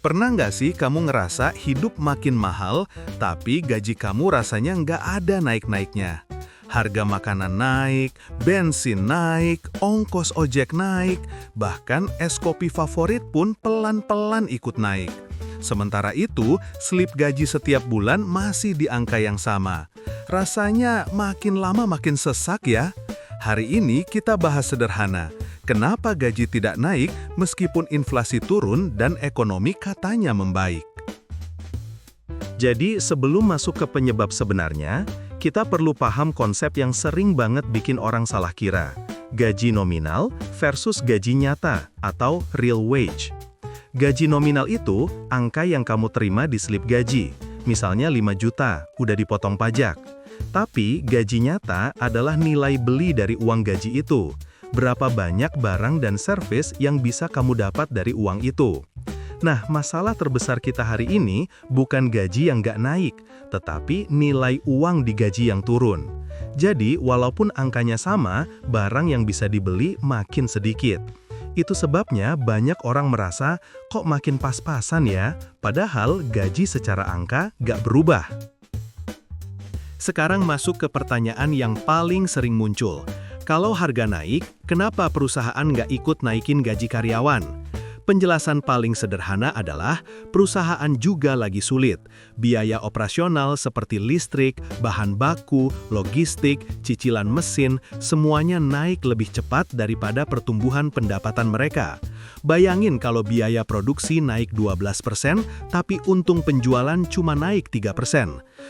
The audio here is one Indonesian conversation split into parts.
Pernah nggak sih kamu ngerasa hidup makin mahal, tapi gaji kamu rasanya nggak ada naik-naiknya? Harga makanan naik, bensin naik, ongkos ojek naik, bahkan es kopi favorit pun pelan-pelan ikut naik. Sementara itu, slip gaji setiap bulan masih di angka yang sama. Rasanya makin lama makin sesak ya. Hari ini kita bahas sederhana. Kenapa gaji tidak naik meskipun inflasi turun dan ekonomi katanya membaik? Jadi sebelum masuk ke penyebab sebenarnya, kita perlu paham konsep yang sering banget bikin orang salah kira. Gaji nominal versus gaji nyata atau real wage. Gaji nominal itu angka yang kamu terima di slip gaji. Misalnya 5 juta, udah dipotong pajak. Tapi gaji nyata adalah nilai beli dari uang gaji itu. Berapa banyak barang dan servis yang bisa kamu dapat dari uang itu. Nah, masalah terbesar kita hari ini bukan gaji yang nggak naik, tetapi nilai uang di gaji yang turun. Jadi, walaupun angkanya sama, barang yang bisa dibeli makin sedikit. Itu sebabnya banyak orang merasa, kok makin pas-pasan ya, padahal gaji secara angka nggak berubah. Sekarang masuk ke pertanyaan yang paling sering muncul. Kalau harga naik, kenapa perusahaan nggak ikut naikin gaji karyawan? Penjelasan paling sederhana adalah perusahaan juga lagi sulit. Biaya operasional seperti listrik, bahan baku, logistik, cicilan mesin, semuanya naik lebih cepat daripada pertumbuhan pendapatan mereka. Bayangin kalau biaya produksi naik 12%, tapi untung penjualan cuma naik 3%.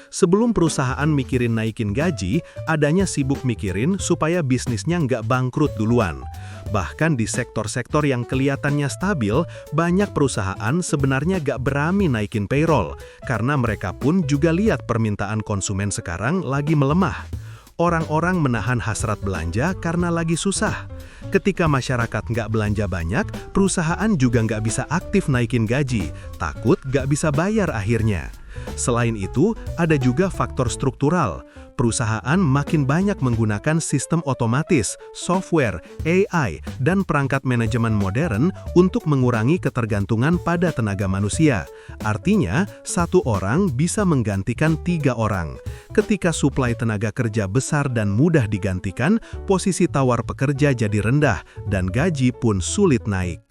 Sebelum perusahaan mikirin naikin gaji, adanya sibuk mikirin supaya bisnisnya nggak bangkrut duluan. Bahkan di sektor-sektor yang kelihatannya stabil, banyak perusahaan sebenarnya nggak berani naikin payroll, karena mereka pun juga lihat permintaan konsumen sekarang lagi melemah. Orang-orang menahan hasrat belanja karena lagi susah. Ketika masyarakat nggak belanja banyak, perusahaan juga nggak bisa aktif naikin gaji, takut nggak bisa bayar akhirnya. Selain itu, ada juga faktor struktural. Perusahaan makin banyak menggunakan sistem otomatis, software, AI, dan perangkat manajemen modern untuk mengurangi ketergantungan pada tenaga manusia. Artinya, satu orang bisa menggantikan 3 orang. Ketika suplai tenaga kerja besar dan mudah digantikan, posisi tawar pekerja jadi rendah, dan gaji pun sulit naik.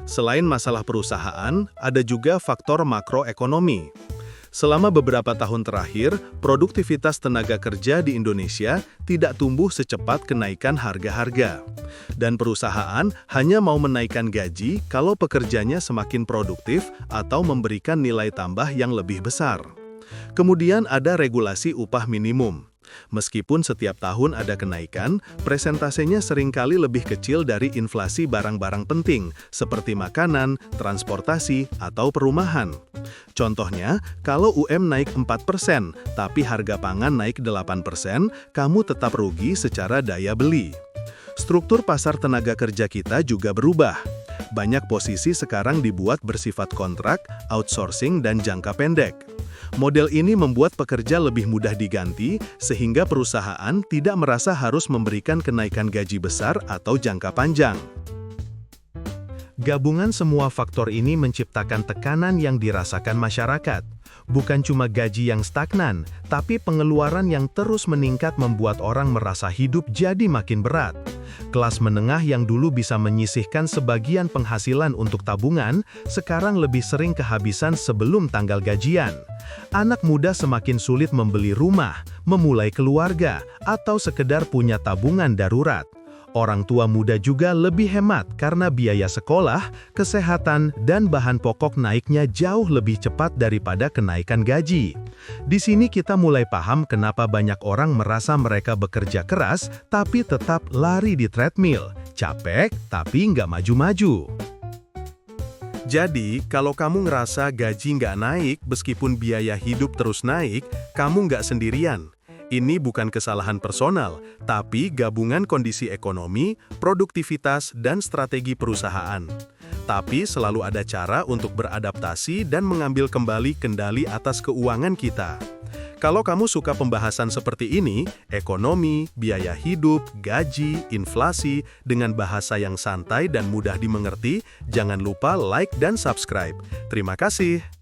Selain masalah perusahaan, ada juga faktor makroekonomi. Selama beberapa tahun terakhir, produktivitas tenaga kerja di Indonesia tidak tumbuh secepat kenaikan harga-harga. Dan perusahaan hanya mau menaikkan gaji kalau pekerjanya semakin produktif atau memberikan nilai tambah yang lebih besar. Kemudian ada regulasi upah minimum. Meskipun setiap tahun ada kenaikan, presentasenya seringkali lebih kecil dari inflasi barang-barang penting, seperti makanan, transportasi, atau perumahan. Contohnya, kalau UM naik 4%, tapi harga pangan naik 8%, kamu tetap rugi secara daya beli. Struktur pasar tenaga kerja kita juga berubah. Banyak posisi sekarang dibuat bersifat kontrak, outsourcing, dan jangka pendek. Model ini membuat pekerja lebih mudah diganti, sehingga perusahaan tidak merasa harus memberikan kenaikan gaji besar atau jangka panjang. Gabungan semua faktor ini menciptakan tekanan yang dirasakan masyarakat. Bukan cuma gaji yang stagnan, tapi pengeluaran yang terus meningkat membuat orang merasa hidup jadi makin berat. Kelas menengah yang dulu bisa menyisihkan sebagian penghasilan untuk tabungan, sekarang lebih sering kehabisan sebelum tanggal gajian. Anak muda semakin sulit membeli rumah, memulai keluarga, atau sekedar punya tabungan darurat. Orang tua muda juga lebih hemat karena biaya sekolah, kesehatan, dan bahan pokok naiknya jauh lebih cepat daripada kenaikan gaji. Di sini kita mulai paham kenapa banyak orang merasa mereka bekerja keras tapi tetap lari di treadmill, capek tapi nggak maju-maju. Jadi, kalau kamu ngerasa gaji nggak naik meskipun biaya hidup terus naik, kamu nggak sendirian. Ini bukan kesalahan personal, tapi gabungan kondisi ekonomi, produktivitas, dan strategi perusahaan. Tapi selalu ada cara untuk beradaptasi dan mengambil kembali kendali atas keuangan kita. Kalau kamu suka pembahasan seperti ini, ekonomi, biaya hidup, gaji, inflasi, dengan bahasa yang santai dan mudah dimengerti, jangan lupa like dan subscribe. Terima kasih.